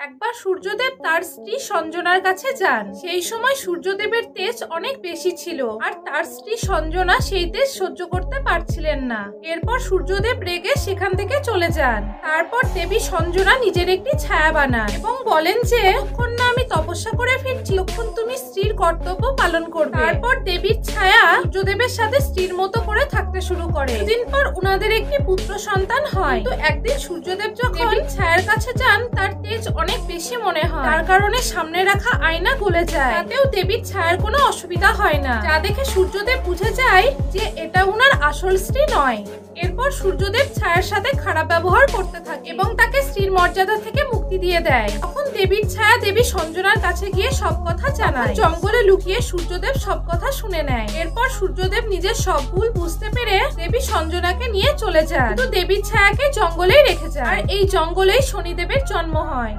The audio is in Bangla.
একবার সূর্যদেব তার স্ত্রী সঞ্জনার কাছে যান। সেই সময় সূর্যদেবের তেজ অনেক বেশি ছিল আর তার স্ত্রী সঞ্জনা সেই তেজ সহ্য করতে পারছিলেন না। এরপর সূর্যদেব রেগে সেখান থেকে চলে যান। তারপর দেবী সঞ্জনা নিজের একটি ছায়া বানান এবং বলেন যে যতক্ষণ না আমি তপস্যা করে ফিরছি ততক্ষণ তুমি স্ত্রীর কর্তব্য পালন করবে। তারপর দেবীর ছায়া সূর্যদেবের সাথে স্ত্রীর মতো করে থাকতে শুরু করে। কিছুদিন পর উনাদের একটি পুত্র সন্তান হয়। তো একদিন সূর্যদেব যখন দেবীর ছায়ার কাছে যান তার তেজ অনেক বেশি মনে হয়, তার কারণে সামনে রাখা আয়না গলে যায়। তাতেও দেবীর ছায়ার কোনো অসুবিধা হয় না, যা দেখে সূর্যদেব বুঝে যায় যে এটা উনার আসল স্ত্রী নয়। এরপর সূর্যদেব ছায়ার সাথে খারাপ ব্যবহার করতে থাকে এবং তাকে স্ত্রীর মর্যাদা থেকে মুক্তি দিয়ে দেয়। তখন দেবীর ছায়া দেবী সঞ্জনার কাছে গিয়ে সব কথা জানায়। জঙ্গলে লুকিয়ে সূর্যদেব সব কথা শুনে নেয়। এরপর সূর্যদেব নিজের সব ভুল বুঝতে পেরে দেবী সঞ্জনাকে নিয়ে চলে যায়, কিন্তু দেবীর ছায়াকে জঙ্গলেই রেখে যায়। আর এই জঙ্গলেই শনিদেবের জন্ম হয়।